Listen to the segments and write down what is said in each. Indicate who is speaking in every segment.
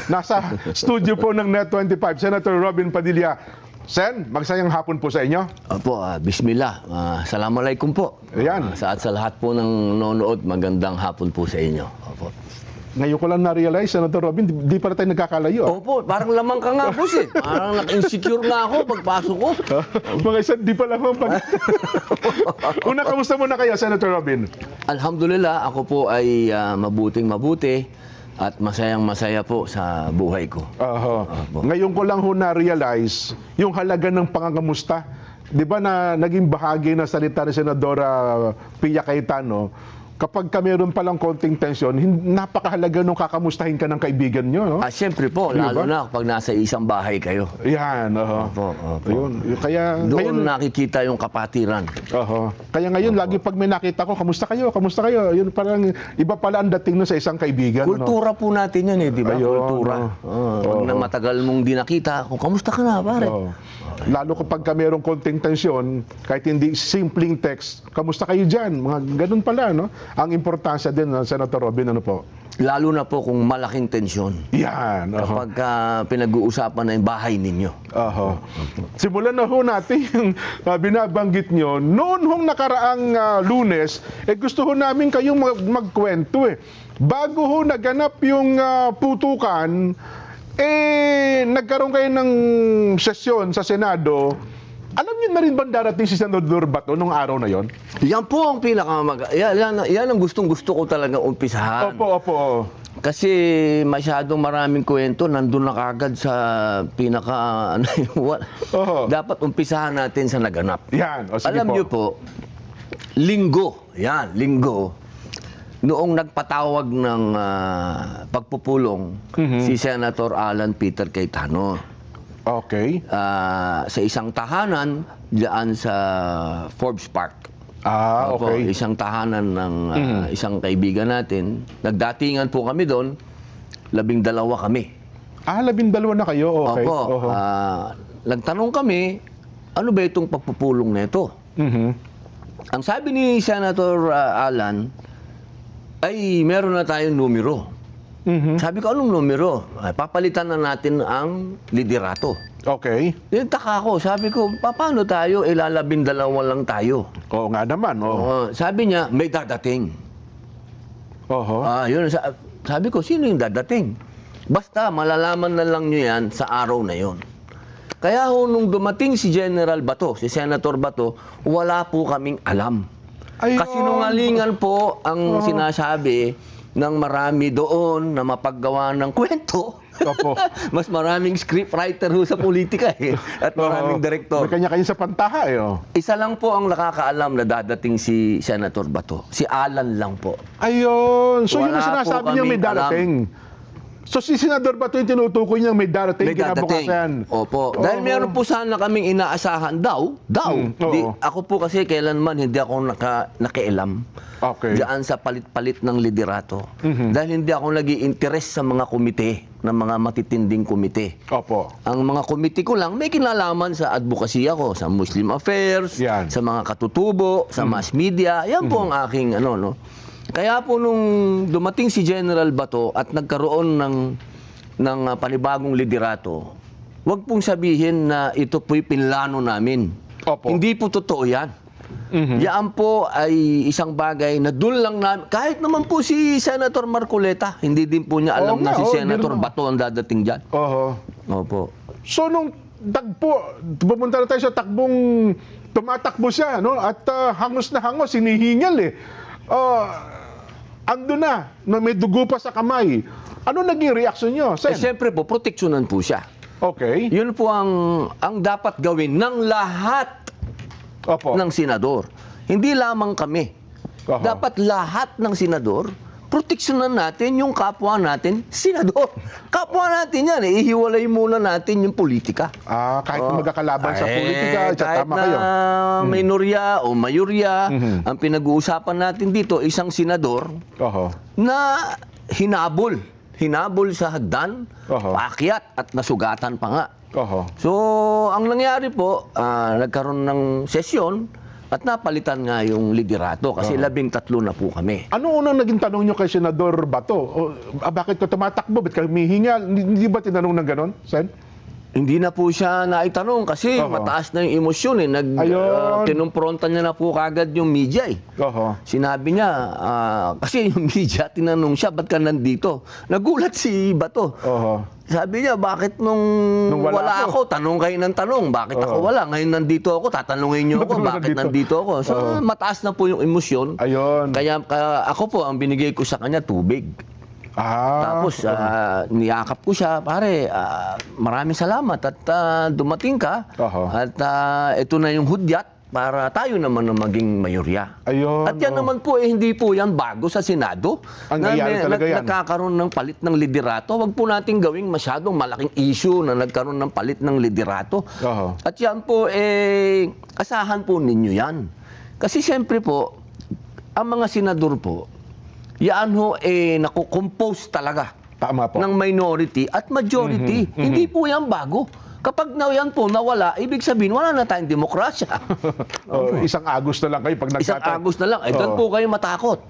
Speaker 1: Nasa studio po ng Net25, Senator Robin Padilla. Sen, magsayang hapon po sa inyo.
Speaker 2: Opo, bismillah. Assalamualaikum po.
Speaker 1: Ayan.
Speaker 2: Sa lahat po ng nanonood, magandang hapon po sa inyo. Opo.
Speaker 1: Ngayon ko lang na-realize, Senator Robin, di pa tayo nagkakalayo.
Speaker 2: Opo, parang lamang ka nga, boss eh. Parang na-insecure na ako pagpasok ko.
Speaker 1: Mga isa, di pa lang ang pag... Una, kamusta muna kayo, Senator Robin?
Speaker 2: Alhamdulillah, ako po ay mabuting-mabuti at masayang-masaya po sa buhay ko.
Speaker 1: Ngayon ko lang ho na-realize yung halaga ng pangangamusta. Di ba na naging bahagi na salita ni Senadora Pia Cayetano, kapag ka meron palang konting tensyon, napakahalaga nung kakamustahin ka ng kaibigan nyo, no?
Speaker 2: Siyempre po, lalo na kapag nasa isang bahay kayo.
Speaker 1: Yan,
Speaker 2: Opo.
Speaker 1: Ayun, kaya
Speaker 2: Doon
Speaker 1: ngayon,
Speaker 2: nakikita yung kapatiran.
Speaker 1: Kaya ngayon, lagi pag may nakita ko, kamusta kayo? Kamusta kayo? Yun parang, iba pala ang dating nun sa isang kaibigan.
Speaker 2: Kultura po natin yan eh, di ba?
Speaker 1: Ayun,
Speaker 2: Kultura. Pag na matagal mong di nakita, kung kamusta ka na, pare?
Speaker 1: Lalo kapag ka merong konting tensyon, kahit hindi simpleng text, kamusta kayo dyan? Mga ganun pala, no? Ang importansya din, Senator Robin, ano po?
Speaker 2: Lalo na po kung malaking tensyon.
Speaker 1: Yan.
Speaker 2: Kapag pinag-uusapan na yung bahay ninyo.
Speaker 1: Simulan na ho natin yung binabanggit nyo. Noon hong nakaraang Lunes, gusto ho namin kayong magkwento eh. Bago ho naganap yung putukan, nagkaroon kayo ng sesyon sa Senado. Alam niyo na rin ba darating si Senador Bato nung araw na yon?
Speaker 2: Yan po ang yan ang gustong-gusto ko talagang umpisahan.
Speaker 1: Opo.
Speaker 2: Kasi masyadong maraming kwento, nandun na kagad sa pinaka... Dapat umpisahan natin sa naganap.
Speaker 1: Yan. Sige
Speaker 2: Alam niyo po, linggo, noong nagpatawag ng pagpupulong si Senator Alan Peter Cayetano.
Speaker 1: Okay.
Speaker 2: Sa isang tahanan diyan sa Forbes Park.
Speaker 1: Okay.
Speaker 2: Isang tahanan ng isang kaibigan natin. Nagdatingan po kami doon. 12 kami.
Speaker 1: 12 na kayo? Okay.
Speaker 2: Opo. Nagtanong kami, ano ba itong pagpupulong nito? Ang sabi ni Senator Alan, ay meron na tayong numero. Sabi ko, anong numero? Papalitan na natin ang liderato.
Speaker 1: Okay.
Speaker 2: Taka ko. Sabi ko, paano tayo? 12 lang tayo.
Speaker 1: Oo nga naman.
Speaker 2: Sabi niya, may dadating. Yun, sabi ko, sino yung dadating? Basta, malalaman na lang nyo yan sa araw na yon. Kaya nung dumating si General Bato, si Senator Bato, wala po kaming alam. Kasinungalingan po ang sinasabi ng marami doon na mapaggawa ng kwento. Mas maraming scriptwriter sa politika at maraming direktor.
Speaker 1: May kanya-kanya sa pantaha
Speaker 2: Isa lang po ang nakakaalam na dadating si Senator Bato. Si Alan lang po.
Speaker 1: Ayun. So
Speaker 2: Wala
Speaker 1: yung sinasabi niya may darating. So si Senador Bato yung tinutukoy niya may darating kinabukasan.
Speaker 2: Opo. Dahil meron po sana kaming inaasahan daw. Ako po kasi kailanman hindi ako nakialam.
Speaker 1: Okay.
Speaker 2: Diyan sa palit-palit ng liderato. Dahil hindi ako nag-i-interest sa mga komite, ng mga matitinding komite.
Speaker 1: Opo.
Speaker 2: Ang mga komite ko lang, may kinalaman sa advocacy ako, sa Muslim Affairs, sa mga katutubo, sa mass media. Yan po ang aking Kaya po nung dumating si General Bato at nagkaroon ng panibagong liderato, wag pong sabihin na ito po'y pinlano namin.
Speaker 1: Opo.
Speaker 2: Hindi po totoo yan. Yan po ay isang bagay na doon lang namin, kahit naman po si Senator Marcoleta, hindi din po niya alam na si Senator Bato ang dadating dyan. Opo.
Speaker 1: So nung pumunta na tayo sa takbong tumatakbo siya, at hangos na hangos, hinihingal ando na, may dugo pa sa kamay. Ano naging reaksyon nyo, Sen?
Speaker 2: Siyempre po, proteksyonan po siya.
Speaker 1: Okay.
Speaker 2: Yun po ang dapat gawin ng lahat ng senador. Hindi lamang kami. Dapat lahat ng senador, proteksyonan natin yung kapwa natin, senador. Kapwa natin yan, ihiwalay muna natin yung politika.
Speaker 1: Kahit magkakalaban sa politika,
Speaker 2: kahit
Speaker 1: tama kayo.
Speaker 2: minorya o mayorya, ang pinag-uusapan natin dito, isang senador na hinabol sa hagdan, paakyat at nasugatan pa nga. So, ang nangyari po, nagkaroon ng sesyon At napalitan nga yung liderato kasi 13 na po kami.
Speaker 1: Ano unang naging tanong nyo kay Senador Bato? Bakit ka tumatakbo? Ba't ka humihinga? Hindi ba tinanong ng ganon, Sen?
Speaker 2: Hindi na po siya naitanong kasi mataas na yung emosyon eh.
Speaker 1: Ayun.
Speaker 2: Kinumpronta niya na po kagad yung media eh.
Speaker 1: Oho.
Speaker 2: Sinabi niya, kasi yung media, tinanong siya, ba't ka nandito? Nagulat si Bato.
Speaker 1: Oho.
Speaker 2: Sabi niya, bakit nung
Speaker 1: wala
Speaker 2: wala ako, tanong kayo ng tanong. Bakit ako wala? Ngayon nandito ako, tatanungin niyo ako, bakit nandito ako? So, mataas na po yung emosyon.
Speaker 1: Ayun.
Speaker 2: Kaya ako po, ang binigay ko sa kanya, tubig. Tapos, niyakap ko siya, pare, maraming salamat at dumating ka. At ito na yung hudyat para tayo naman na maging mayorya.
Speaker 1: Ayun.
Speaker 2: At yan naman po, hindi po yan bago sa Senado.
Speaker 1: Ang nangyari talaga yan.
Speaker 2: Nagkakaroon ng palit ng liderato. Huwag po natin gawing masyadong malaking issue na nagkaroon ng palit ng liderato. At yan po, asahan po ninyo yan. Kasi siyempre po, ang mga senador po, yan ho, nakukompose talaga.
Speaker 1: Tama po.
Speaker 2: Ng minority at majority. Hindi po yan bago. Kapag yan po nawala, ibig sabihin, wala na tayong demokrasya.
Speaker 1: Isang Agos na lang kayo pag
Speaker 2: Isang Agos na lang. Doon po kayo matakot.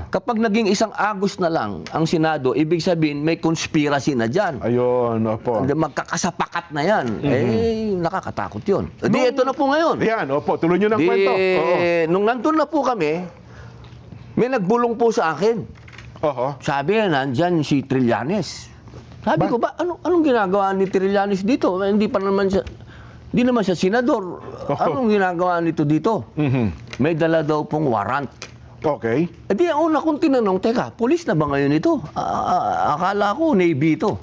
Speaker 2: Kapag naging isang Agos na lang ang Senado, ibig sabihin, may conspiracy na dyan.
Speaker 1: Ayun, opo.
Speaker 2: Magkakasapakat na yan. Nakakatakot yun. Ito na po ngayon.
Speaker 1: Yan, opo. Tuloy nyo ng kwento.
Speaker 2: Nung nandun na po kami, may nagbulong po sa akin. Sabi niya, nandyan si Trillanes. Sabi ko, anong ginagawa ni Trillanes dito? Hindi naman siya senador. Anong ginagawa nito dito? May dala daw pong warrant.
Speaker 1: Okay.
Speaker 2: Di ang una kong tinanong, teka, pulis na ba ngayon ito? Akala ko, Navy ito.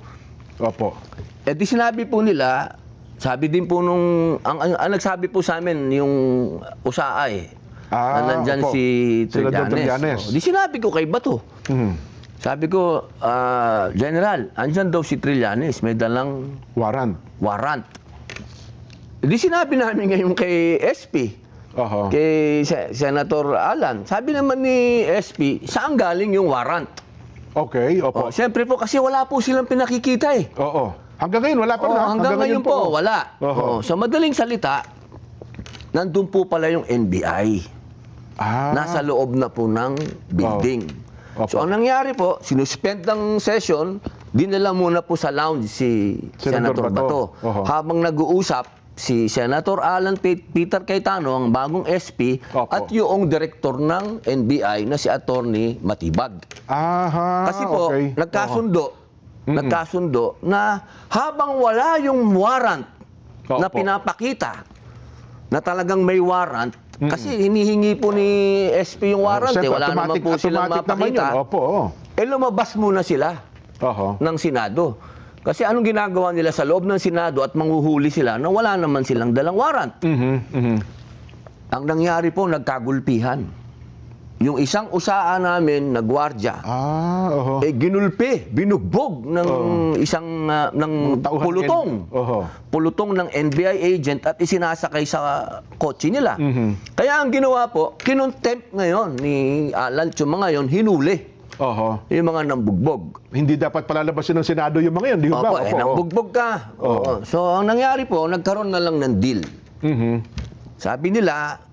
Speaker 1: Opo.
Speaker 2: Di sinabi po nila, sabi din po ang nagsabi po sa amin, yung USAA na nandyan
Speaker 1: opo.
Speaker 2: si
Speaker 1: Senador
Speaker 2: Trillanes. Di sinabi ko kay Bato. Sabi ko, General, andyan daw si Trillanes, may dalang
Speaker 1: Warrant.
Speaker 2: Di sinabi namin ngayon kay SP, kay Senator Alan. Sabi naman ni SP, saan galing yung warrant?
Speaker 1: Okay, opo.
Speaker 2: Siyempre po, kasi wala po silang pinakikita eh.
Speaker 1: Oo. Hanggang ngayon, wala pa rin.
Speaker 2: Hanggang ngayon po, wala. Sa madaling salita, nandun po pala yung NBI. Nasa loob na po ng building. So ang nangyari po, sinuspend ng session, dinala muna po sa lounge si Senator Bato. Habang nag-uusap si Senator Alan Peter Cayetano, ang bagong SP, at yung direktor ng NBI na si Attorney Matibag. Kasi po, nagkasundo na habang wala yung warrant na pinapakita na talagang may warrant, kasi hinihingi po ni SP yung warrant, wala naman po silang mapakita. Lumabas muna sila ng Senado. Kasi anong ginagawa nila sa loob ng Senado at manghuhuli sila na wala naman silang dalang warrant. Ang nangyari po, nagkagulpihan. Yung isang USAA namin na gwardiya, ginulpi, binugbog ng isang pulutong. Pulutong ng NBI agent at isinasakay sa kotse nila. Kaya ang ginawa po, kinontempt ngayon ni Alan Chuma ngayon, hinuli. Yung mga nambugbog.
Speaker 1: Hindi dapat palalabasin ng Senado yung mga yan, di ba?
Speaker 2: Nambugbog ka. So ang nangyari po, nagkaroon na lang ng deal. Sabi nila,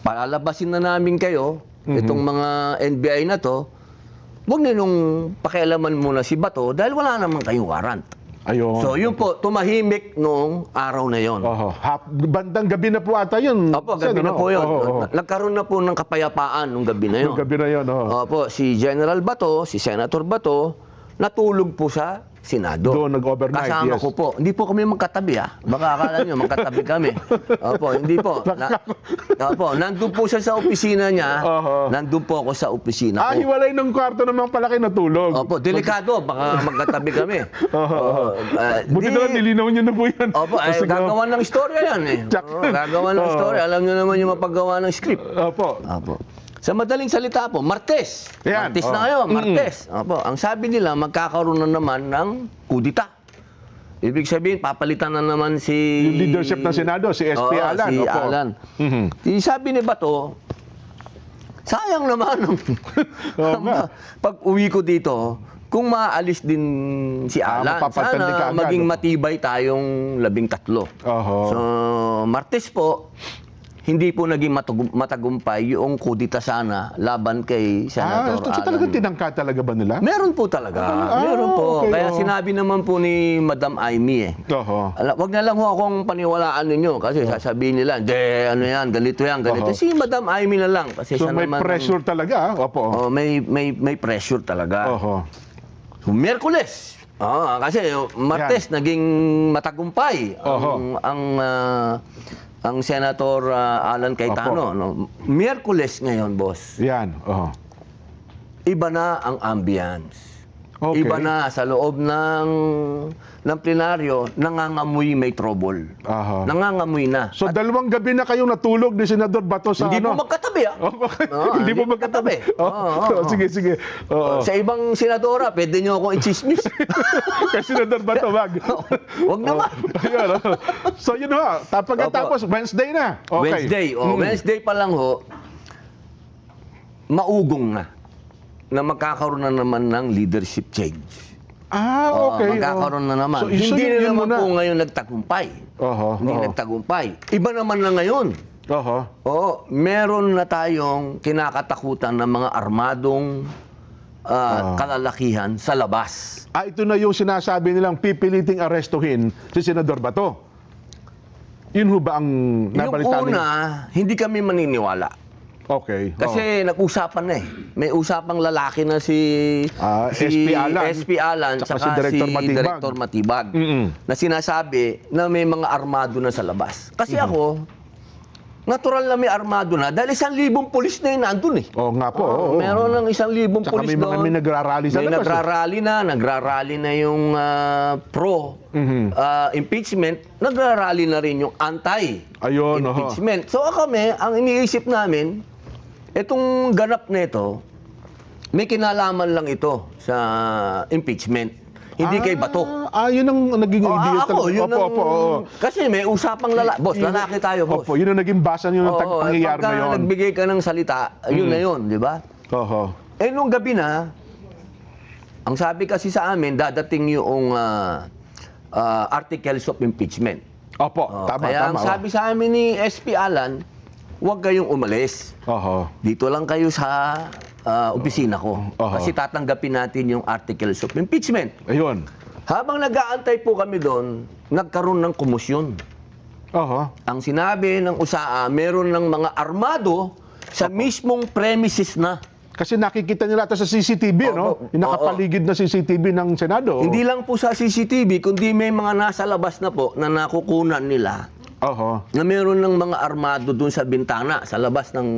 Speaker 2: palalabasin na namin kayo, itong mga NBI na to, huwag ninong pakialaman muna si Bato dahil wala naman kayong warrant. So yun po, tumahimik noong araw na yon.
Speaker 1: Bandang gabi na po ata yun.
Speaker 2: Gabi na po yun. Nagkaroon na po ng kapayapaan nung gabi na yun.
Speaker 1: Gabi na yun,
Speaker 2: si General Bato, si Senator Bato, natulog po sa Senado.
Speaker 1: Doon nag-overnight,
Speaker 2: Kasama ko po. Hindi po kami magkatabi Baka akala nyo, magkatabi kami. Hindi po. Nandun po siya sa opisina niya. Nandun po ako sa opisina ko.
Speaker 1: Hiwalay ng kwarto naman pala kayo natulog.
Speaker 2: Delikado. Baka magkatabi kami.
Speaker 1: Buti na lang, nilinaw nyo na po yan.
Speaker 2: Gagawa ng istorya yan gagawa ng istorya. Alam nyo naman yung mapaggawa ng script. Sa madaling salita po, Martes. Martes na ngayon, Martes. Ang sabi nila, magkakaroon na naman ng kudita. Ibig sabihin, papalitan na naman
Speaker 1: yung leadership ng Senado, si SP Alan.
Speaker 2: Si Alan. Sabi ni Bato, sayang naman. Pag uwi ko dito, kung maaalis din si Alan, sana maging matibay tayong 13. So, Martes po, hindi po naging matagumpay yung kudita sana laban kay Senator
Speaker 1: so talagang
Speaker 2: Alan.
Speaker 1: tinangka talaga ba nila?
Speaker 2: Meron po talaga. Meron po.
Speaker 1: okay,
Speaker 2: Kaya sinabi naman po ni Madam Amy
Speaker 1: Oho.
Speaker 2: Wag na lang ho akong paniwalaan ninyo kasi sasabihin nila, ano yan, ganito yan, ganito.
Speaker 1: Oho.
Speaker 2: Si Madam Amy na lang. Kasi
Speaker 1: So
Speaker 2: siya
Speaker 1: may
Speaker 2: naman
Speaker 1: pressure talaga, opo.
Speaker 2: may pressure talaga.
Speaker 1: Oho.
Speaker 2: So, Miyerkules. Kasi Martes naging matagumpay
Speaker 1: Oho.
Speaker 2: ang Senator Alan Cayetano. No? Miyerkules ngayon, boss.
Speaker 1: Yan, oho.
Speaker 2: Iba na ang ambience.
Speaker 1: Okay.
Speaker 2: Iba na sa loob ng plenaryo, nangangamoy may trouble.
Speaker 1: Aha.
Speaker 2: Nangangamoy na.
Speaker 1: So dalawang gabi na kayong natulog ni Senador Bato sa
Speaker 2: Hindi
Speaker 1: ano?
Speaker 2: po magkatabi
Speaker 1: Hindi po magkatabi. Sige. Oo.
Speaker 2: Sa ibang senadora, pwede nyo akong i-chismis.
Speaker 1: Kasi Senador Bato, wag.
Speaker 2: Huwag naman.
Speaker 1: Ayun, so yun ho, pagkatapos Wednesday na. Okay.
Speaker 2: Wednesday. Wednesday pa lang ho, maugong na magkakaroon na naman ng leadership change.
Speaker 1: Okay.
Speaker 2: Magkakaroon na naman.
Speaker 1: So,
Speaker 2: Hindi
Speaker 1: yun
Speaker 2: na naman
Speaker 1: muna.
Speaker 2: po ngayon nagtagumpay. Hindi nagtagumpay. Iba naman na ngayon. Oo, meron na tayong kinakatakutan ng mga armadong kalalakihan sa labas.
Speaker 1: Ito na yung sinasabi nilang pipiliting arestuhin si Senador Bato. Yun ho ba ang nabalita
Speaker 2: Yung una, hindi kami maniniwala.
Speaker 1: Okay.
Speaker 2: Kasi nag-usapan na eh. May usapang lalaki na si
Speaker 1: SP Alan,
Speaker 2: tsaka si Director Matibag
Speaker 1: Mm-mm.
Speaker 2: na sinasabi na may mga armado na sa labas. Kasi ako, natural na may armado na dahil 1,000 pulis na yung nandun eh.
Speaker 1: Oo nga po. Oo.
Speaker 2: Meron ng 1,000
Speaker 1: Tsaka
Speaker 2: pulis doon.
Speaker 1: may nagrarally sa
Speaker 2: May
Speaker 1: labas.
Speaker 2: nagrarally na yung pro impeachment, nagrarally na rin yung
Speaker 1: Ayun,
Speaker 2: anti-impeachment. So kami, ang iniisip namin, itong ganap na ito, may kinalaman lang ito sa impeachment. Hindi kay Bato.
Speaker 1: Yun ang naging idea
Speaker 2: Ako, yun
Speaker 1: Opo.
Speaker 2: Kasi may usapang boss, lalaki tayo, boss.
Speaker 1: Opo, yun ang naging basa nyo ng pangyayari na yun.
Speaker 2: Pagka nagbigay ka ng salita, yun na yun, di ba?
Speaker 1: Oho.
Speaker 2: Nung gabi na, ang sabi kasi sa amin, dadating yung articles of impeachment.
Speaker 1: Opo, tama.
Speaker 2: Kaya ang sabi sa amin ni SP Alan, huwag kayong umalis.
Speaker 1: Oho.
Speaker 2: Dito lang kayo sa opisina ko.
Speaker 1: Oho.
Speaker 2: Kasi tatanggapin natin yung articles of impeachment.
Speaker 1: Ayun.
Speaker 2: Habang nag-aantay po kami doon, nagkaroon ng komosyon.
Speaker 1: Oho.
Speaker 2: Ang sinabi ng USAA, meron ng mga armado sa mismong premises na.
Speaker 1: Kasi nakikita nila ito sa CCTV, no? Yung nakapaligid na CCTV ng Senado.
Speaker 2: Hindi lang po sa CCTV, kundi may mga nasa labas na po na nakukunan nila
Speaker 1: Oho.
Speaker 2: na meron ng mga armado doon sa bintana, sa labas ng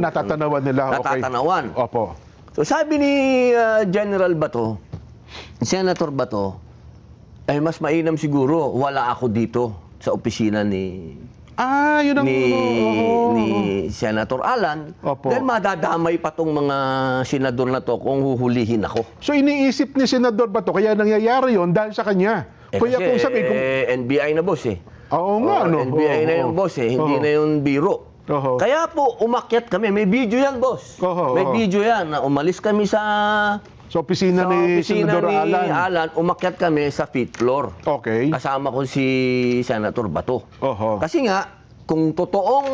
Speaker 1: Natatanawan nila. Okay.
Speaker 2: natatanawan.
Speaker 1: Opo.
Speaker 2: So sabi ni General Bato, Senator Bato, ay mas mainam siguro wala ako dito sa opisina ni
Speaker 1: Yun ang...
Speaker 2: ni Senator Alan.
Speaker 1: Opo.
Speaker 2: Dahil madadamay pa tong mga senador na to kung huhulihin ako.
Speaker 1: So iniisip ni Senador Bato, kaya nangyayari yon dahil sa kanya. Kaya kung sabi,
Speaker 2: NBI na boss eh.
Speaker 1: Oo nga, no?
Speaker 2: NBI na yung boss eh, hindi na yung biro.
Speaker 1: Oho.
Speaker 2: Kaya po umakyat kami, may video yan boss. May video yan na umalis kami sa
Speaker 1: opisina ni Senador
Speaker 2: Alan, umakyat kami sa 5th floor.
Speaker 1: Okay.
Speaker 2: Kasama ko si Senator Bato.
Speaker 1: Oho.
Speaker 2: Kasi nga, kung totoong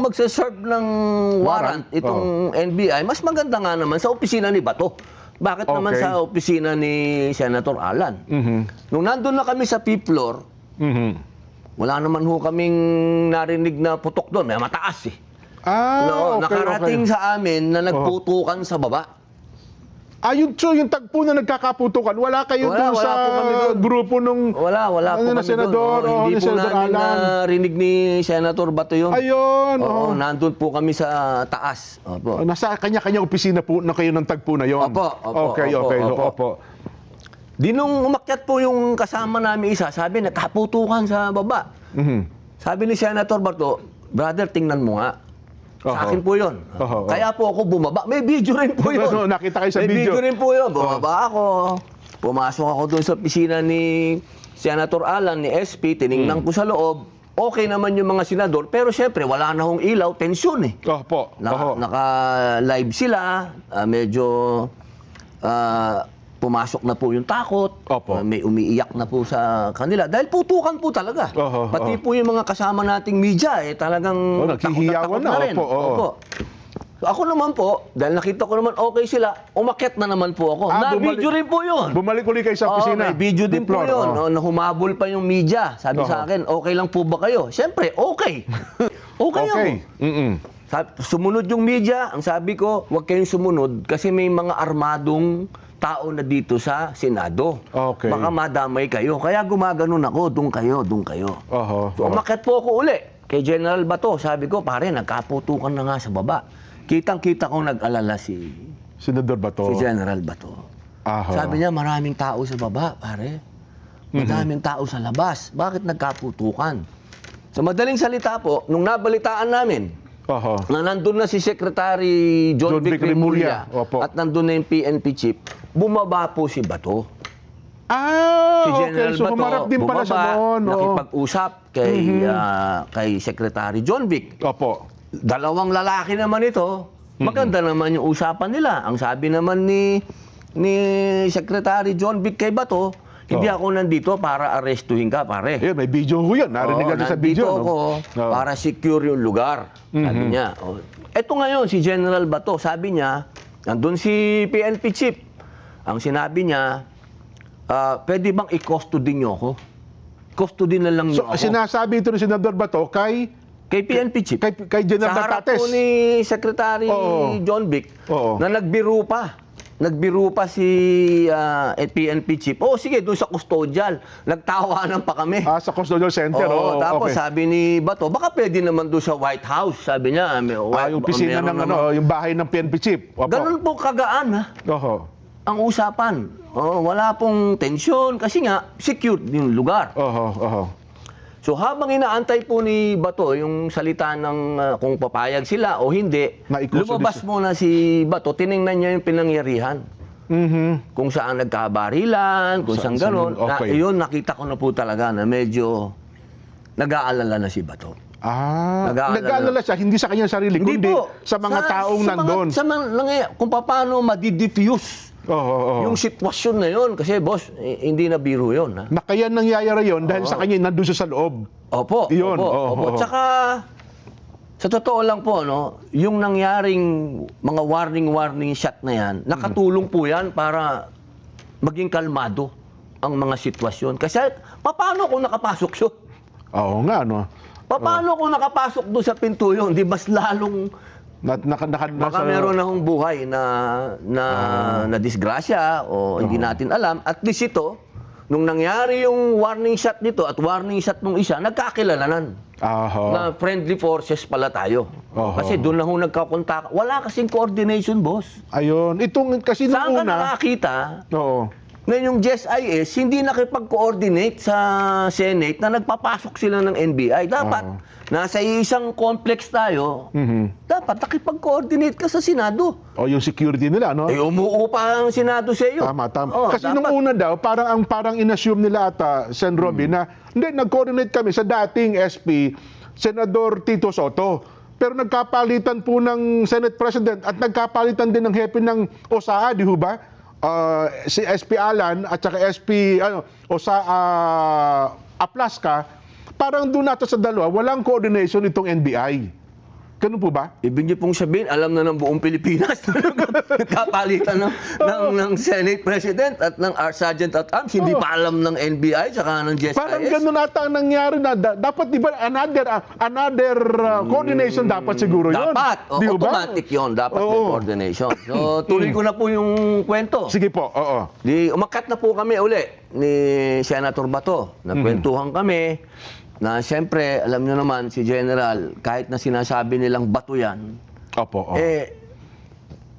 Speaker 2: magsaserve ng warrant itong NBI, mas maganda nga naman sa opisina ni Bato. Bakit naman sa opisina ni Senator Alan? Nung nandun na kami sa 5th floor, wala naman ho kaming narinig na putok doon. May mataas eh. Nakarating sa amin na nagputukan sa baba.
Speaker 1: Yung tagpo na nagkakaputukan, wala kayo doon sa grupo nung
Speaker 2: Wala po kami
Speaker 1: Senador,
Speaker 2: doon. Hindi po namin narinig ni Senator Bato yun.
Speaker 1: Ayun.
Speaker 2: Nandun po kami sa taas. Opo.
Speaker 1: Nasa kanya-kanya opisina po na kayo ng tagpo na yon.
Speaker 2: Opo.
Speaker 1: Opo.
Speaker 2: Di nung umakyat po yung kasama namin isa, sabi, nagkaputukan sa baba. Sabi ni Senator Bato, brother, tingnan mo nga. Sa akin po yun. Kaya po ako bumaba. May video rin po yun.
Speaker 1: Nakita kayo sa
Speaker 2: May
Speaker 1: video.
Speaker 2: video rin po yun. Bumaba ako. Pumasok ako doon sa opisina ni Senator Alan, ni SP. Tinignan ko sa loob. Okay naman yung mga senador. Pero syempre, wala na hong ilaw. Tensyon eh.
Speaker 1: Opo.
Speaker 2: Naka-live sila. Medyo pumasok na po yung takot,
Speaker 1: Opo.
Speaker 2: may umiiyak na po sa kanila. Dahil putukan po talaga.
Speaker 1: Oho,
Speaker 2: Pati po yung mga kasama nating media, talagang
Speaker 1: naghihiyawan
Speaker 2: takot
Speaker 1: na.
Speaker 2: rin.
Speaker 1: Opo, oo.
Speaker 2: Opo. So ako naman po, dahil nakita ko naman okay sila, umakyat na naman po ako. Na-video rin po yun.
Speaker 1: Bumalik ulit kayo sa opisina.
Speaker 2: May video din po
Speaker 1: Floor,
Speaker 2: yun. Na humabol pa yung media. Sabi sa akin, okay lang po ba kayo? Siyempre, okay. okay ako. Sumunod yung media, ang sabi ko, huwag kayong sumunod kasi may mga armadong tao na dito sa Senado.
Speaker 1: Okay.
Speaker 2: Baka madamay kayo. Kaya gumaganon ako, doon kayo. So umakyat po ako uli kay General Bato. Sabi ko, pare, nagkaputukan na nga sa baba. Kitang-kita ko nag-alala si
Speaker 1: Senador Bato.
Speaker 2: General Bato. Sabi niya, maraming tao sa baba, pare. Madaming tao sa labas. Bakit nagkaputukan? Sa madaling salita po, nung nabalitaan namin, na nandun na si Secretary John Vic Remulla at nandun na yung PNP chief, bumaba po si Bato. Si General
Speaker 1: okay. So
Speaker 2: Bato,
Speaker 1: humarap din pala siya doon.
Speaker 2: nakipag-usap kay Secretary John Vic.
Speaker 1: Opo.
Speaker 2: Dalawang lalaki naman ito, maganda naman yung usapan nila. Ang sabi naman ni Secretary John Vic kay Bato, hindi ako nandito para arestuhin ka, pare.
Speaker 1: May video ko yun. Narinig natin sa video.
Speaker 2: Nandito ako para secure yung lugar, sabi niya. Eto ngayon, si General Bato, sabi niya, nandun si PNP chief. Ang sinabi niya, pwede bang i-custody niyo ako? Custody na lang niyo ako.
Speaker 1: Sinasabi ito ni Senador Bato kay
Speaker 2: PNP chief.
Speaker 1: Kay General
Speaker 2: Sa harap
Speaker 1: Batates.
Speaker 2: po ni Secretary John Vic, na nagbiro pa. Nagbiro pa si PNP chief. Sige, doon sa custodial. Nagtawanan pa kami.
Speaker 1: Sa custodial center.
Speaker 2: Tapos
Speaker 1: okay.
Speaker 2: Sabi ni Bato, baka pwede naman doon sa White House. Sabi niya,
Speaker 1: yung pisina ng yung bahay ng PNP chief. Opo.
Speaker 2: Ganun po kagaan, ha? Ang usapan. Wala pong tensyon kasi nga, secured yung lugar. So habang inaantay po ni Bato yung salita ng kung papayag sila o hindi, lumabas muna si Bato, tiningnan niya yung pinangyarihan. Kung saan nagkabarilan, kung saan gano'n. Yun, nakita ko na po talaga na medyo nag-aalala na si Bato.
Speaker 1: Nag-aalala siya, hindi sa kanyang sarili,
Speaker 2: hindi
Speaker 1: kundi
Speaker 2: po,
Speaker 1: sa mga taong nandun.
Speaker 2: Kung paano madi-diffuse yung sitwasyon na yun. Kasi boss, hindi na biro yun. Ha?
Speaker 1: Na kaya nangyayari yun dahil sa kanya nandun siya sa loob.
Speaker 2: Opo. Tsaka, sa totoo lang po, yung nangyaring mga warning shot na yan, nakatulong po yan para maging kalmado ang mga sitwasyon. Kasi, paano kung nakapasok yun?
Speaker 1: Oo nga,
Speaker 2: Paano kung nakapasok doon sa pinto yun? Di mas lalong baka meron na hong buhay na disgrasya o hindi natin alam. At least ito, nung nangyari yung warning shot nito at warning shot nung isa, nagkakilalanan. Na friendly forces pala tayo. Kasi doon na ho nagkakontak. Wala kasing coordination, boss.
Speaker 1: Ayun. Itong kasi nung
Speaker 2: saan ka
Speaker 1: una...
Speaker 2: nakakita? Ngayon yung GSIS, hindi nakipag-coordinate sa Senate na nagpapasok sila ng NBI. Dapat, nasa isang complex tayo, dapat nakipag-coordinate ka sa Senado.
Speaker 1: Yung security nila,
Speaker 2: umuupa ang Senado sa iyo.
Speaker 1: Tama. Kasi nung una daw, parang in-assume nila ata, Sen. Robby, na hindi, nag-coordinate kami sa dating SP, Senador Tito Soto. Pero nagkapalitan po ng Senate President at nagkapalitan din ng hepe ng OSAA, di ho ba? Si SP Alan at saka SP Aplaska, parang doon nato sa dalawa, walang coordination itong NBI. Ganun po ba?
Speaker 2: Ibig niyo pong sabihin, alam na ng buong Pilipinas kapalitan ng Senate President at ng Sergeant at Arms, hindi pa alam ng NBI saka ng GSIS.
Speaker 1: Parang ganun ata ang nangyari na dapat di ba another coordination dapat siguro yun.
Speaker 2: Dapat, automatic yun, dapat may coordination. So tuloy ko na po yung kwento.
Speaker 1: Sige po,
Speaker 2: Umakyat na po kami uli ni Senator Bato. Nagkwentuhan kami. Na siyempre, alam nyo naman, si General, kahit na sinasabi nilang Bato yan,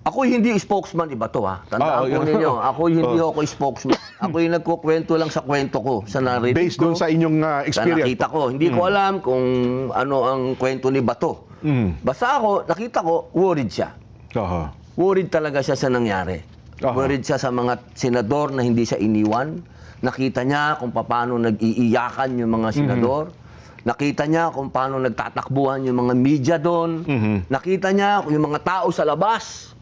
Speaker 2: ako hindi spokesman ni Bato, ha? Tandaan po ninyo, ako hindi ako spokesman. Ako yung nagkukwento lang sa kwento ko, sa narrative
Speaker 1: based doon sa inyong experience.
Speaker 2: Sa nakita ko. Hindi ko alam kung ano ang kwento ni Bato. Basta nakita ko, worried siya. Worried talaga siya sa nangyari. Worried siya sa mga senador na hindi siya iniwan. Nakita niya kung paano nag-iiyakan yung mga senador. Nakita niya kung paano nagtatakbuhan yung mga media doon. Nakita niya yung mga tao sa labas.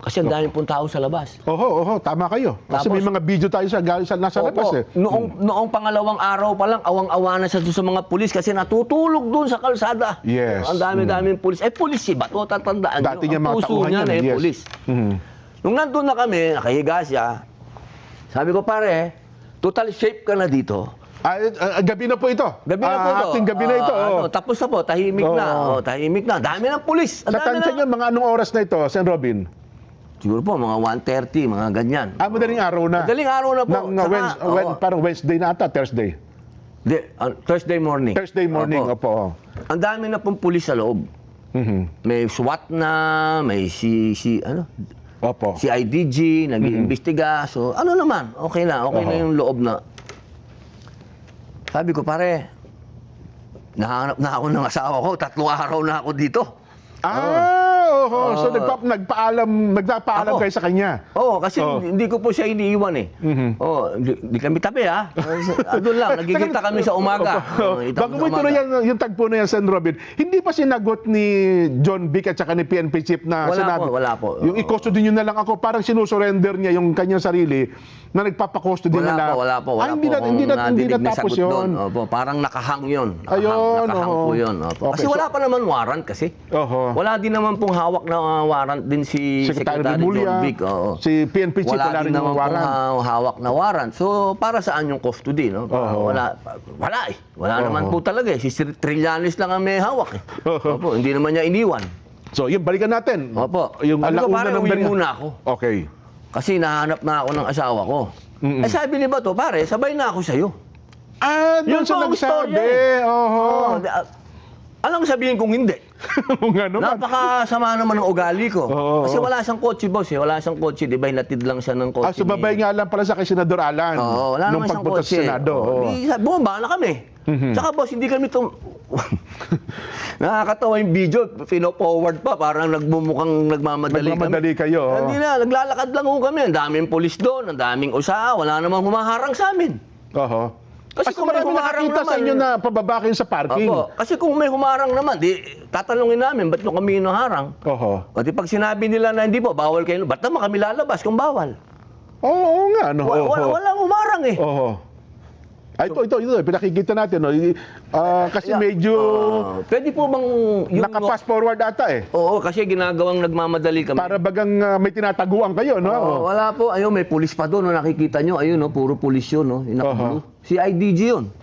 Speaker 2: Kasi ang dami pong tao sa labas.
Speaker 1: Oho, tama kayo. Kasi
Speaker 2: Tapos-
Speaker 1: may mga video tayo nasa labas
Speaker 2: Opo,
Speaker 1: eh.
Speaker 2: noong pangalawang araw pa lang, awang-awa na siya doon sa mga pulis kasi natutulog doon sa kalsada.
Speaker 1: Yes.
Speaker 2: Ang dami-daming pulis. Pulis si Bato, tatandaan
Speaker 1: Dati
Speaker 2: nyo.
Speaker 1: niya
Speaker 2: Ang
Speaker 1: mga
Speaker 2: puso
Speaker 1: tauhan
Speaker 2: niya
Speaker 1: yan,
Speaker 2: na yung
Speaker 1: yes.
Speaker 2: pulis.
Speaker 1: Mhm.
Speaker 2: Nung nandun na kami, nakahiga siya, sabi ko, pare, total shape ka na dito.
Speaker 1: Gabi na po ito.
Speaker 2: Gabi na po ito.
Speaker 1: Ating gabi na ito.
Speaker 2: Tapos na po, tahimik
Speaker 1: Oo.
Speaker 2: na. Tahimik na. Dami ng pulis.
Speaker 1: Sa
Speaker 2: Ang dami
Speaker 1: tansya
Speaker 2: na.
Speaker 1: niyo, mga anong oras na ito, Sen. Robin?
Speaker 2: Siguro po, mga 1:30, mga ganyan.
Speaker 1: Madaling araw na.
Speaker 2: Madaling araw na po.
Speaker 1: Ng parang Wednesday na ata, Thursday.
Speaker 2: Thursday morning.
Speaker 1: Thursday morning, opo.
Speaker 2: Ang dami na pong pulis sa loob.
Speaker 1: Mhm.
Speaker 2: May SWAT na, may si
Speaker 1: Opo.
Speaker 2: IDG, nag-iimbestiga. So, ano naman, okay na yung loob na. Sabi ko, pare, nahanap na ako ng asawa ko, 3 araw na ako dito.
Speaker 1: So nagpapaalam
Speaker 2: Ako.
Speaker 1: kayo sa kanya.
Speaker 2: Kasi hindi ko po siya iniiwan eh.
Speaker 1: Mhm.
Speaker 2: Di kami tabi ha. Doon lang, nagkikita kami sa umaga.
Speaker 1: Bago mo ituloy yung tagpo na yan, Sen. Robin, hindi pa sinagot ni John Vic at saka ni PNP Chief na sinabi.
Speaker 2: Wala po.
Speaker 1: Yung i-custody nyo na lang ako, parang sinusurrender niya yung kanyang sarili na nagpapakustody na lang.
Speaker 2: Wala po.
Speaker 1: Hindi natapos yun.
Speaker 2: Opo, parang nakahang yun.
Speaker 1: Ayun,
Speaker 2: Nakahang po yun. Opo.
Speaker 1: Okay,
Speaker 2: Kasi wala pa naman warrant kasi.
Speaker 1: Oho.
Speaker 2: Wala din naman pong hawak na warrant din si
Speaker 1: Secretary
Speaker 2: Secretary
Speaker 1: Remulla,
Speaker 2: John Vic.
Speaker 1: si PNP Chief, wala rin
Speaker 2: din
Speaker 1: yung
Speaker 2: naman
Speaker 1: warrant.
Speaker 2: pong hawak na warrant. So, para saan yung custody, no? Wala eh. Wala naman po talaga eh. Si Trillanes lang ang may hawak eh. Opo, hindi naman niya iniwan.
Speaker 1: So, yun, balikan natin.
Speaker 2: Opo.
Speaker 1: Yung
Speaker 2: Sabi ko,
Speaker 1: alauna
Speaker 2: pare,
Speaker 1: ng
Speaker 2: uwi
Speaker 1: Berian.
Speaker 2: muna ako.
Speaker 1: Okay.
Speaker 2: Kasi nahanap na ako ng asawa ko.
Speaker 1: Mm-mm.
Speaker 2: Sabi ni Bato, pare, sabay na ako sa'yo.
Speaker 1: Doon
Speaker 2: Yun
Speaker 1: sa
Speaker 2: po ang
Speaker 1: nagsabi.
Speaker 2: istorya
Speaker 1: Oho.
Speaker 2: Alam mo sabihin kung hindi.
Speaker 1: Nga naman.
Speaker 2: Napakasama naman ng ugali ko.
Speaker 1: Oo.
Speaker 2: Kasi wala siyang kotse, boss. Wala siyang kotse. Di ba, hinatid lang siya ng kotse.
Speaker 1: Sumabay nga lang pala sa kay Senador Alan.
Speaker 2: Oo, wala
Speaker 1: nung
Speaker 2: naman siyang
Speaker 1: pagpunta
Speaker 2: kotse.
Speaker 1: sa Senado. Oo.
Speaker 2: Bumaba na kami.
Speaker 1: Mhm.
Speaker 2: Tsaka, boss, hindi kami nakakatawa yung video. Pino-forward pa. Parang nagmumukhang nagmamadali
Speaker 1: Nagmamadali
Speaker 2: kami.
Speaker 1: kayo.
Speaker 2: Hindi na. Naglalakad lang ho kami. Ang daming polis doon. Ang daming usa. Wala namang humaharang sa amin.
Speaker 1: Oho.
Speaker 2: Kasi
Speaker 1: Kasi
Speaker 2: kung may
Speaker 1: marami
Speaker 2: humarang
Speaker 1: nakakita sa
Speaker 2: naman-
Speaker 1: inyo na pababa kayo sa parking.
Speaker 2: Opo. Kasi kung may humarang naman, di tatanungin namin, ba't nyo kami hinaharang?
Speaker 1: Oho.
Speaker 2: O di pag sinabi nila na hindi po, bawal kayo, ba't naman kami lalabas kung bawal?
Speaker 1: Oo nga, no.
Speaker 2: Walang humarang eh.
Speaker 1: Oho. Ito, pinakikita natin. No? Kasi medyo
Speaker 2: Pwede po bang yung...
Speaker 1: nakapass forward ata eh.
Speaker 2: Oo, kasi ginagawang nagmamadali kami.
Speaker 1: Para bagang may tinataguan kayo, no?
Speaker 2: Oo, wala po. Ayun, may pulis pa doon. No, nakikita nyo. Ayun, no, puro pulis yun. No, yung nakablue. Si IDG yun.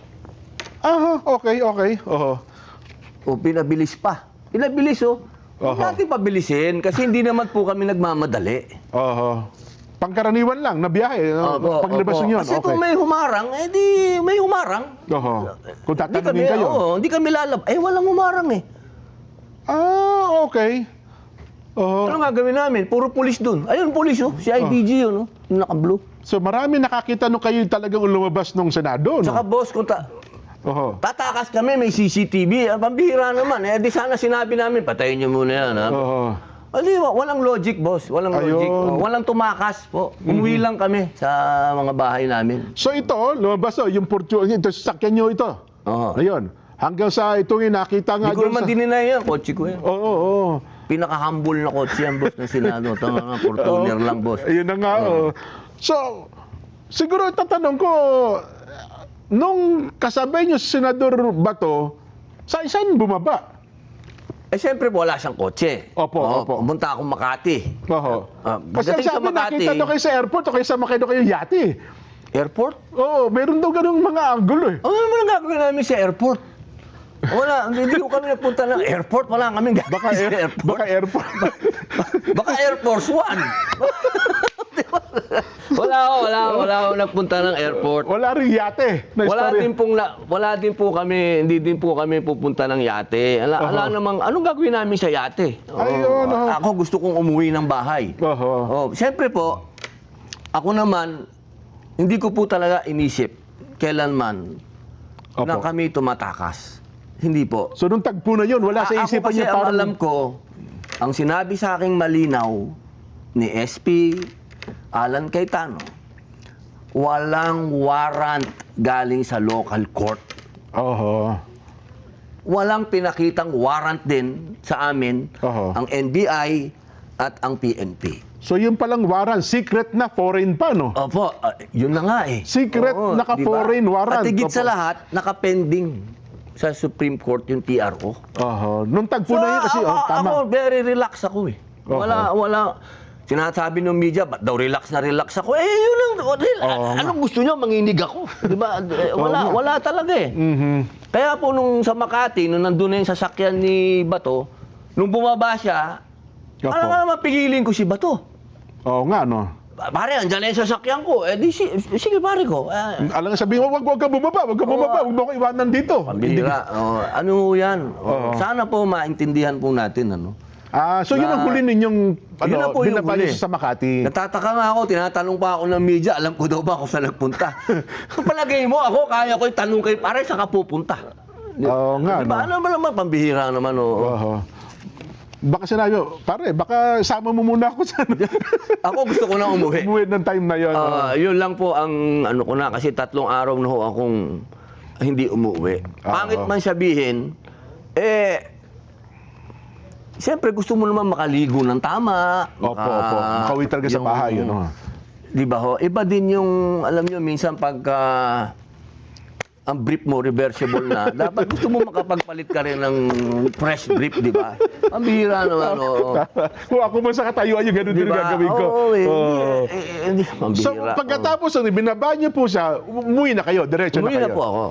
Speaker 1: Okay. Oho.
Speaker 2: O, pinabilis pa. Pinabilis, oh. Huwag
Speaker 1: Oho.
Speaker 2: natin pabilisin kasi hindi naman po kami nagmamadali.
Speaker 1: Oho. Pangkaraniwan lang na biyahe. Paglabas
Speaker 2: Opo.
Speaker 1: yun.
Speaker 2: Kasi
Speaker 1: Okay.
Speaker 2: kung may humarang, di may humarang.
Speaker 1: Oho. Kung
Speaker 2: Hindi
Speaker 1: tatanungin
Speaker 2: kami,
Speaker 1: kayo.
Speaker 2: hindi kami lalab. Walang humarang eh.
Speaker 1: Okay. Oho.
Speaker 2: Ano nga gawin namin? Puro pulis dun. Ayun, pulis oh. Si IDG yun, oh. Yung naka-blue.
Speaker 1: So marami nakakita nung kayo talagang lumabas nung Senado, no?
Speaker 2: Tsaka boss, kung
Speaker 1: Oho.
Speaker 2: tatakas kami, may CCTV. Pambihira naman. Di sana sinabi namin, patayin niyo muna yan. Ha?
Speaker 1: Oho.
Speaker 2: Walang logic, boss. Walang
Speaker 1: Ayun.
Speaker 2: logic. Walang tumakas po. Umuwi lang kami sa mga bahay namin.
Speaker 1: So ito, lumabas yung Fortune, ito, sasakyan nyo ito.
Speaker 2: Oo.
Speaker 1: Ayun. Hanggang sa ito yung nakita nga
Speaker 2: Hindi ko
Speaker 1: dyan
Speaker 2: naman dininay yan. Kotse ko yan.
Speaker 1: Oo.
Speaker 2: Pinaka-humble na kotse yan, boss, ng Senado. Tanga nga, Fortuner lang, boss.
Speaker 1: Ayun na nga. So, siguro tatanong ko, nung kasabay nyo si Senador Bato, saan bumaba?
Speaker 2: Siyempre po, wala siyang kotse.
Speaker 1: Opo.
Speaker 2: Pumunta akong Makati.
Speaker 1: Oho. Kasi ang
Speaker 2: Pagdating sa
Speaker 1: sabi,
Speaker 2: Makati,
Speaker 1: nakita daw kayo sa airport o kayo sa Makati kayo yate.
Speaker 2: airport?
Speaker 1: Oo, meron daw ganung mga angulo eh.
Speaker 2: Ano naman ang gagawin namin sa airport? Wala, hindi ko kami nagpunta ng airport. Wala kami gagawin sa airport.
Speaker 1: Baka airport.
Speaker 2: Baka Air Force One. wala ako nagpunta ng airport.
Speaker 1: Wala rin yate. Na
Speaker 2: Wala din po kami, hindi din po kami pupunta ng yate. Ala namang, anong gagawin namin sa yate?
Speaker 1: Ayun,
Speaker 2: Ako gusto kong umuwi ng bahay.
Speaker 1: Oho.
Speaker 2: Siyempre po, ako naman, hindi ko po talaga inisip kailanman na kami tumatakas. Hindi po.
Speaker 1: So nung tagpo na yun, wala sa
Speaker 2: Ako
Speaker 1: isipan
Speaker 2: kasi
Speaker 1: niya
Speaker 2: ang
Speaker 1: parang...
Speaker 2: alam ko, ang sinabi sa aking malinaw ni SP Alan Cayetano, walang warrant galing sa local court.
Speaker 1: Oho.
Speaker 2: Walang pinakitang warrant din sa amin
Speaker 1: Oho.
Speaker 2: ang NBI at ang PNP.
Speaker 1: So yung palang warrant, secret na, foreign pa, no?
Speaker 2: Opo, yun na nga eh.
Speaker 1: Secret,
Speaker 2: Oo,
Speaker 1: naka-foreign
Speaker 2: diba?
Speaker 1: warrant.
Speaker 2: At higit
Speaker 1: Opo.
Speaker 2: sa lahat, naka-pending sa Supreme Court yung TRO.
Speaker 1: Nung tagpo na yun kasi, tama.
Speaker 2: Ako, very relax ako eh.
Speaker 1: Oho.
Speaker 2: Wala. Sinasabi ng media, ba't daw relax ako? Eh, yun lang. Anong gusto nyo? Manginig ako. Di ba? Wala talaga eh.
Speaker 1: Mhm.
Speaker 2: Kaya po nung sa Makati, nung nandun na yung sasakyan ni Bato, nung bumaba siya,
Speaker 1: Opo.
Speaker 2: alam nga naman, pigilin ko si Bato.
Speaker 1: Oo nga, no?
Speaker 2: Pare, andyan na yung sasakyan ko. Eh, di, sige pare ko.
Speaker 1: Alam nga sabihin mo, wag ka bumaba, wag mo ko iwanan dito.
Speaker 2: Pambihira. Ano yan?
Speaker 1: Oo.
Speaker 2: Sana po maintindihan po natin. Ano?
Speaker 1: So yun ang huli ninyong
Speaker 2: Yun na po yung
Speaker 1: binabayo
Speaker 2: huli.
Speaker 1: sa Makati.
Speaker 2: Natataka nga ako, tinatanong pa ako ng media, alam ko daw ba kung saan nagpunta. Kung palagay mo, ako, kaya ko itanong kay pare, saan ka pupunta?
Speaker 1: Oo nga,
Speaker 2: Diba?
Speaker 1: no?
Speaker 2: Ano ba naman, pambihira naman.
Speaker 1: Oo. Baka sinabi, pare, baka sama mo muna ako sa
Speaker 2: Ako gusto ko na umuwi.
Speaker 1: umuwi ng time na yun.
Speaker 2: Yun lang po ang ano ko na, kasi 3 araw na ho akong hindi umuwi. Pangit man sabihin, siyempre gusto mo naman makaligo ng tama.
Speaker 1: Opo. Makauwi talaga sa bahay, yun.
Speaker 2: Di ba ho? Iba din yung, alam nyo, minsan pagka ang brief mo reversible na, dapat gusto mo makapagpalit ka rin ng fresh brief, di ba? Ang bihira naman, oo.
Speaker 1: Kung ako man sa katayuan yung ganun din
Speaker 2: Diba?
Speaker 1: gagawin ko.
Speaker 2: Oo, hindi.
Speaker 1: So
Speaker 2: Pambihira.
Speaker 1: pagkatapos binaba niyo po siya, umuwi na kayo, diretso na
Speaker 2: Umuwi
Speaker 1: kayo.
Speaker 2: na po ako.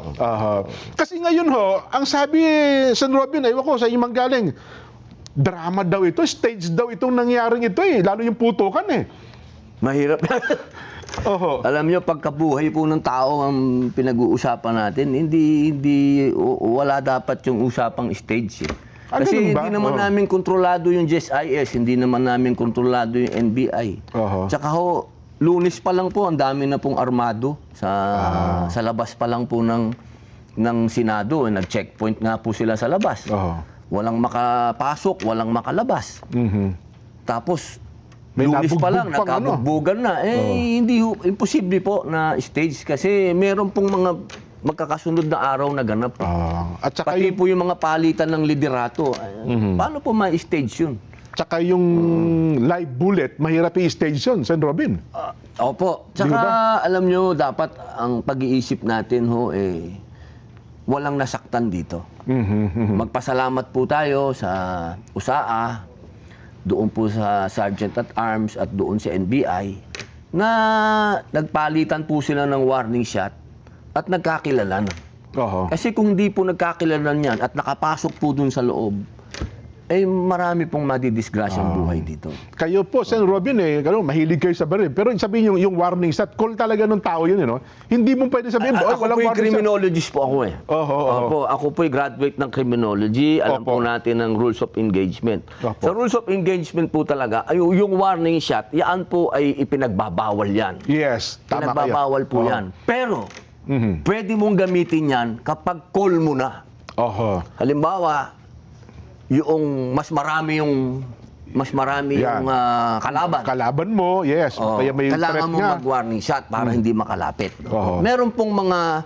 Speaker 1: Kasi ngayon ho, ang sabi San Robin, ewan ko sa inyong manggaling, drama daw ito, stage daw itong nangyaring ito eh, lalo yung putukan eh.
Speaker 2: Mahirap.
Speaker 1: Oho.
Speaker 2: Alam nyo, pagkabuhay po ng tao ang pinag-uusapan natin, wala dapat yung usapang stage eh. Kasi
Speaker 1: ganun ba?
Speaker 2: hindi naman namin kontrolado yung GSIS, hindi naman namin kontrolado yung NBI.
Speaker 1: Oho.
Speaker 2: Tsaka ho, Lunes pa lang po, ang dami na pong armado sa labas pa lang po ng Senado. Nag-checkpoint nga po sila sa labas.
Speaker 1: Oho.
Speaker 2: Walang makapasok, walang makalabas.
Speaker 1: Mhm.
Speaker 2: Tapos,
Speaker 1: May
Speaker 2: Lunes pa lang,
Speaker 1: nabugbog pang
Speaker 2: nagkabugbugan na. Hindi, imposible po na stage kasi meron pong mga magkakasunod na araw na ganap.
Speaker 1: At saka
Speaker 2: Pati po yung mga palitan ng liderato. Paano po ma-stage yun?
Speaker 1: Tsaka yung live bullet, mahirap i-stage yun, San Robin.
Speaker 2: Opo. Tsaka
Speaker 1: Di ba?
Speaker 2: alam nyo, dapat ang pag-iisip natin ho, walang nasaktan dito. Magpasalamat po tayo sa USAA, doon po sa Sergeant at Arms at doon sa NBI na nagpalitan po sila ng warning shot at nagkakilalan.
Speaker 1: Oho.
Speaker 2: Kasi kung hindi po nagkakilalan yan at nakapasok po dun sa loob, marami pong madidisgrasyang buhay dito.
Speaker 1: Kayo po, San Robin, mahilig kayo sa baril. Pero sabihin yung warning shot, call talaga ng tao yun, Hindi mo pwede sabihin,
Speaker 2: Ako
Speaker 1: walang
Speaker 2: po yung
Speaker 1: warning shot.
Speaker 2: criminologist po ako
Speaker 1: Oho.
Speaker 2: Opo, ako po yung graduate ng criminology. Alam
Speaker 1: Opo.
Speaker 2: po natin ang rules of engagement.
Speaker 1: Opo.
Speaker 2: Sa rules of engagement po talaga, yung warning shot, yan po ay ipinagbabawal yan.
Speaker 1: Yes, tama kayo.
Speaker 2: Pinagbabawal po
Speaker 1: Oho.
Speaker 2: yan. Pero,
Speaker 1: Mhm.
Speaker 2: pwede mong gamitin yan kapag call mo na.
Speaker 1: Oho.
Speaker 2: Halimbawa, yung mas marami yung
Speaker 1: Yan.
Speaker 2: kalaban.
Speaker 1: Kalaban mo, yes.
Speaker 2: Oo,
Speaker 1: Kaya may
Speaker 2: kailangan
Speaker 1: threat
Speaker 2: mo
Speaker 1: nga.
Speaker 2: mag-warning shot para hindi makalapit.
Speaker 1: Oo.
Speaker 2: Meron pong mga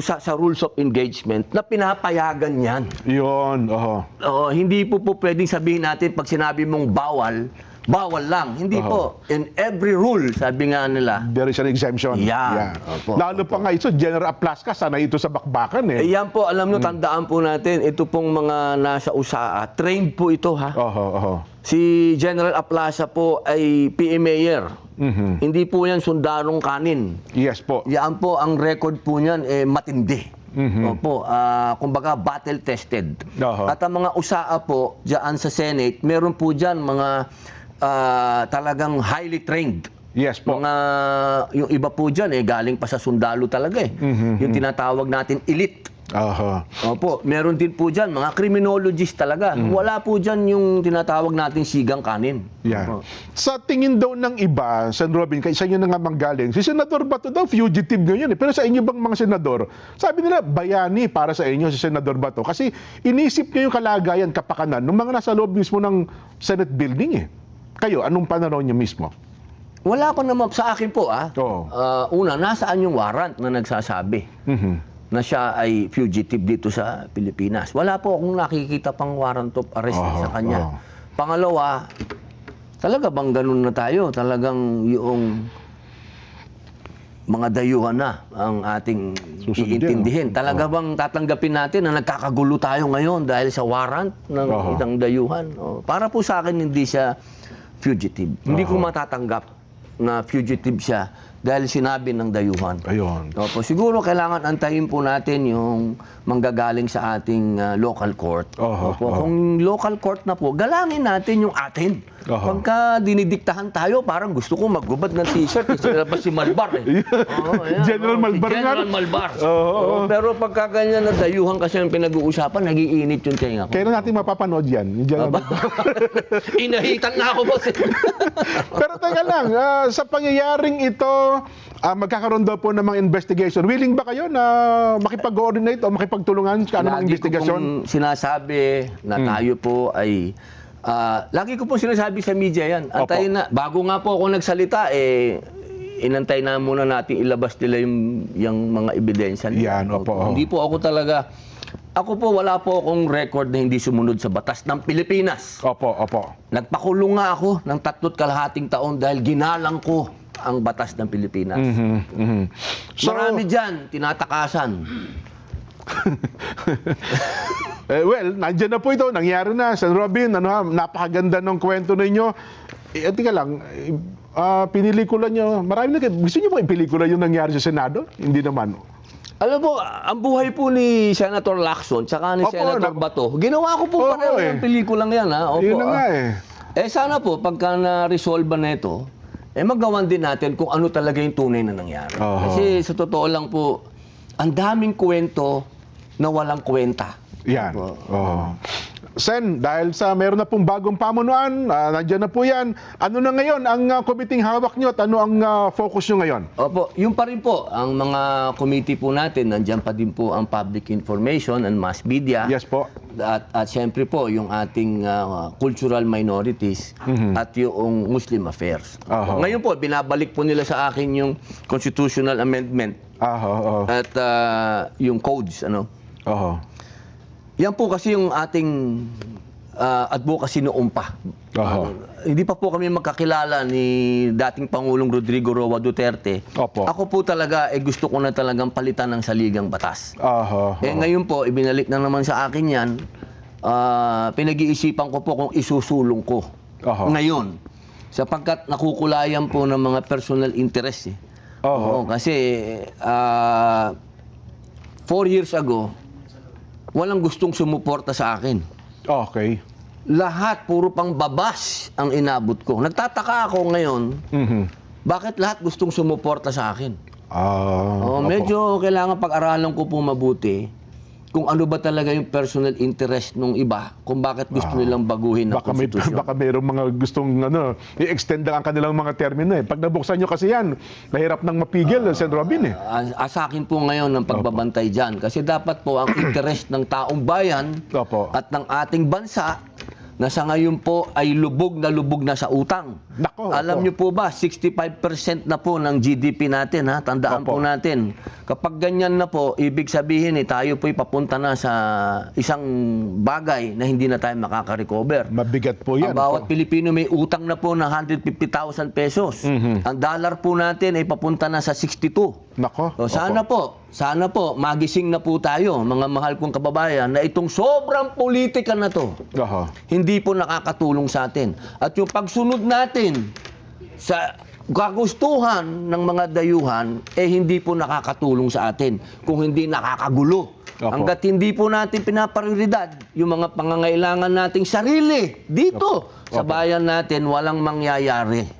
Speaker 2: sa rules of engagement na pinapayagan yan.
Speaker 1: Yun, oho.
Speaker 2: Oo, hindi po pwedeng sabihin natin pag sinabi mong bawal, bawal lang. Hindi po. In every rule, sabi nga nila,
Speaker 1: There is an exemption.
Speaker 2: Yan. Opo.
Speaker 1: Lalo pa nga ito, General Plaska, sana ito sa bakbakan
Speaker 2: yan po, alam nyo, tandaan po natin, ito pong mga nasa USAA, trained po ito ha.
Speaker 1: Oho.
Speaker 2: Si General Aplaza po ay PMAyer.
Speaker 1: Mhm.
Speaker 2: Hindi po yan sundarong kanin.
Speaker 1: Yes po.
Speaker 2: Yan po, ang record po niyan matindi.
Speaker 1: Mhm.
Speaker 2: Opo, kumbaga battle tested.
Speaker 1: Oho.
Speaker 2: At ang mga USAA po, diyan sa Senate, meron po diyan mga talagang highly trained.
Speaker 1: Yes po.
Speaker 2: Yung iba po diyan galing pa sa sundalo talaga
Speaker 1: Mhm.
Speaker 2: Yung tinatawag natin elite.
Speaker 1: Oho.
Speaker 2: Opo, meron din po diyan mga criminologist talaga. Wala po diyan yung tinatawag nating sigang kanin.
Speaker 1: Yan.
Speaker 2: Opo.
Speaker 1: Sa tingin daw ng iba, San Robin, kay sa inyo na nga manggaling, si Senador Bato daw fugitive ngayon Pero sa inyo bang mga senador, sabi nila bayani para sa inyo si Senador Bato kasi inisip niyo yung kalagayan, kapakanan ng mga nasa loob mismo ng Senate building Kayo, anong pananaw niyo mismo?
Speaker 2: Wala pa naman sa akin po
Speaker 1: Oo.
Speaker 2: Una, nasaan yung warrant na nagsasabi
Speaker 1: Mhm.
Speaker 2: na siya ay fugitive dito sa Pilipinas. Wala po akong nakikita pang warrant of arrest sa kanya. Pangalawa, talaga bang ganun na tayo? Talagang yung mga dayuhan na ang ating
Speaker 1: Susundin,
Speaker 2: iintindihin.
Speaker 1: no?
Speaker 2: Talaga bang tatanggapin natin na nagkakagulo tayo ngayon dahil sa warrant ng
Speaker 1: Oho.
Speaker 2: isang dayuhan? Para po sa akin, hindi siya fugitive. Hindi ko matatanggap na fugitive siya dahil sinabi ng dayuhan.
Speaker 1: Ayun.
Speaker 2: Opo, siguro kailangan antayin po natin yung manggagaling sa ating local court.
Speaker 1: Oho,
Speaker 2: Opo,
Speaker 1: oho.
Speaker 2: kung local court na po, galangin natin yung atin.
Speaker 1: Oho.
Speaker 2: Pagka dinidiktahan tayo, parang gusto ko maggubad ng t-shirt, labas si Malbar eh. Oo, ayan,
Speaker 1: General
Speaker 2: oo, si
Speaker 1: Malbar nga.
Speaker 2: General Malbar.
Speaker 1: Oo, oo.
Speaker 2: Pero pagka ganyan na dayuhan kasi ang pinag-uusapan, nagiinit yung tenga ko.
Speaker 1: Kailan natin mapapanood yan? Yung General
Speaker 2: Inahitan na ako, boss.
Speaker 1: Pero teka lang, sa pangyayaring ito, magkakaroon daw po ng mga investigation. Willing ba kayo na makipag-coordinate o makipagtulungan sa anumang
Speaker 2: Lagi ko
Speaker 1: investigation?
Speaker 2: pong sinasabi na tayo po ay lagi ko pong sinasabi sa media yan. Antayin na. Bago nga po ako nagsalita, inantay na muna natin ilabas nila yung mga ebidensya nila.
Speaker 1: Yan, opo.
Speaker 2: Hindi po ako talaga, ako po wala po akong record na hindi sumunod sa batas ng Pilipinas.
Speaker 1: Opo, opo.
Speaker 2: Nagpakulong nga ako ng 3.5 taon dahil ginalang ko ang batas ng Pilipinas.
Speaker 1: So,
Speaker 2: Marami dyan, tinatakasan.
Speaker 1: well, nandiyan na po ito, nangyari na. San Robin, napakaganda ng kwento ninyo. Tika lang, pinelikula nyo, marami na, gusto nyo po ipelikula yung nangyari sa Senado? Hindi naman.
Speaker 2: Alam mo, ang buhay po ni Senator Lacson tsaka ni
Speaker 1: Opo,
Speaker 2: Senator Bato, ginawa ko po
Speaker 1: Oo,
Speaker 2: pareho
Speaker 1: eh.
Speaker 2: yung pelikulang yan. Ha? Opo,
Speaker 1: Yun na nga eh.
Speaker 2: sana po, pagka na-resolve na ito, magawan din natin kung ano talaga yung tunay na nangyari.
Speaker 1: Oho.
Speaker 2: Kasi sa totoo lang po, ang daming kwento na walang kwenta.
Speaker 1: Yan.
Speaker 2: Opo.
Speaker 1: Oh. Sen, dahil sa meron na pong bagong pamunuan, nandiyan na po yan. Ano na ngayon ang committee hawak nyo at ano ang focus nyo ngayon?
Speaker 2: Opo, yung pa rin po, ang mga committee po natin, nandiyan pa din po ang public information and mass media.
Speaker 1: Yes po.
Speaker 2: At siyempre po, yung ating cultural minorities at yung Muslim affairs.
Speaker 1: Aha.
Speaker 2: Ngayon po, binabalik po nila sa akin yung constitutional amendment at yung codes.
Speaker 1: Oho.
Speaker 2: Yan po kasi yung ating advocacy noon pa.
Speaker 1: Oho.
Speaker 2: Hindi pa po kami magkakilala ni dating Pangulong Rodrigo Roa Duterte.
Speaker 1: Opo.
Speaker 2: Ako po talaga, gusto ko na talagang palitan ng saligang batas.
Speaker 1: Oho.
Speaker 2: Ngayon po, ibinalik na naman sa akin yan. Pinag-iisipan ko po kung isusulong ko.
Speaker 1: Oho.
Speaker 2: Ngayon, sapagkat nakukulayan po ng mga personal interest.
Speaker 1: Oho.
Speaker 2: Oo, kasi 4 years ago, walang gustong sumuporta sa akin.
Speaker 1: Okay.
Speaker 2: Lahat, puro pang babas ang inabot ko. Nagtataka ako ngayon, bakit lahat gustong sumuporta sa akin?
Speaker 1: Opo.
Speaker 2: Medyo kailangan pag-aralan ko po mabuti kung ano ba talaga yung personal interest ng iba, kung bakit gusto nilang baguhin ang konstitusyon.
Speaker 1: Baka mayroong mga gustong i-extend lang ang kanilang mga termino eh. Pag nabuksan nyo kasi yan, mahirap nang mapigil, Sen. Robin eh.
Speaker 2: Sa akin po ngayon ang pagbabantay dyan. Kasi dapat po ang interest ng taong bayan
Speaker 1: Opo.
Speaker 2: at ng ating bansa na sa ngayon po ay lubog na sa utang.
Speaker 1: Nako,
Speaker 2: Alam
Speaker 1: opo.
Speaker 2: niyo po ba, 65% na po ng GDP natin, ha? Tandaan
Speaker 1: Opo.
Speaker 2: po natin. Kapag ganyan na po, ibig sabihin tayo po'y papunta na sa isang bagay na hindi na tayo makaka-recover.
Speaker 1: Mabigat po yan.
Speaker 2: Ang bawat
Speaker 1: po.
Speaker 2: Pilipino may utang na po ng 150,000 pesos. Ang dollar po natin ay papunta na sa 62.
Speaker 1: Nako.
Speaker 2: Sana po, magising na po tayo, mga mahal kong kababayan, na itong sobrang politika na to,
Speaker 1: Oho.
Speaker 2: hindi po nakakatulong sa atin. At yung pagsunod natin sa kagustuhan ng mga dayuhan, hindi po nakakatulong sa atin kung hindi nakakagulo.
Speaker 1: Opo.
Speaker 2: Hanggat hindi po natin pinaprioridad yung mga pangangailangan nating sarili dito sa
Speaker 1: Opo.
Speaker 2: bayan natin, walang mangyayari.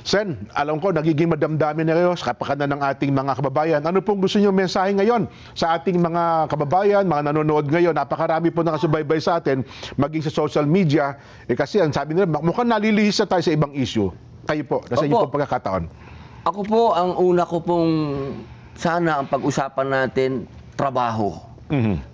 Speaker 1: Sen, alam ko nagiging madamdamin na kayo sa kapakanan ng ating mga kababayan. Ano pong gusto niyo mensahe ngayon sa ating mga kababayan, mga nanonood ngayon? Napakarami po nakasubaybay sa atin, maging sa social media. Kasi ang sabi nila, mukhang nalilihis na tayo sa ibang issue. Kayo po, nasa inyo
Speaker 2: Opo.
Speaker 1: pong pagkakataon.
Speaker 2: Ako po, ang una ko pong sana ang pag-usapan natin, trabaho.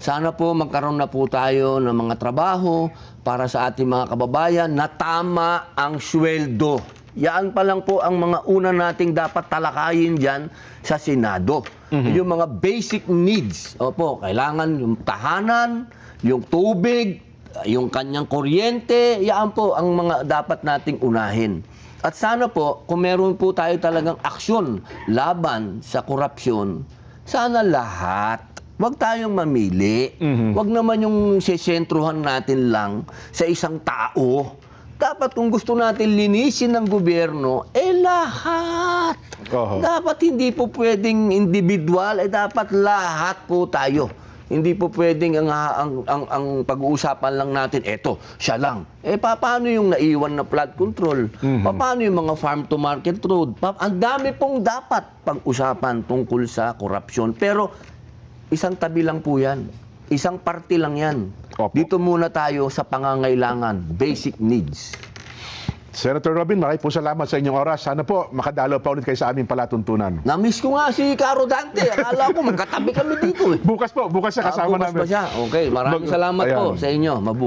Speaker 2: Sana po magkaroon na po tayo ng mga trabaho para sa ating mga kababayan na tama ang sweldo. Yan pa lang po ang mga una nating dapat talakayin dyan sa Senado. Yung mga basic needs. Opo, kailangan yung tahanan, yung tubig, yung kanyang kuryente, yan po ang mga dapat nating unahin. At sana po, kung meron po tayo talagang aksyon laban sa korupsyon, sana lahat. Huwag tayong mamili. Huwag naman yung sesentruhan natin lang sa isang tao. Dapat kung gusto natin linisin ng gobyerno, lahat.
Speaker 1: Oho.
Speaker 2: Dapat hindi po pwedeng individual, dapat lahat po tayo. Hindi po pwedeng ang pag-uusapan lang natin, eto, siya lang. Paano yung naiwan na flood control? Paano yung mga farm to market road? Ang dami pong dapat pag-usapan tungkol sa korupsyon. Pero isang tabi lang po yan. Isang parte lang yan.
Speaker 1: Opo.
Speaker 2: Dito muna tayo sa pangangailangan, basic needs.
Speaker 1: Senator Robin, maraming po salamat sa inyong oras. Sana po makadalaw pa ulit kayo sa aming palatuntunan.
Speaker 2: Na-miss ko nga si Caro Dante. Akala ko magkatabi kami dito.
Speaker 1: Bukas po, bukas siya kasama
Speaker 2: Bukas
Speaker 1: namin.
Speaker 2: ba siya? Okay, maraming salamat po
Speaker 1: Ayan.
Speaker 2: sa inyo. Mabuhay.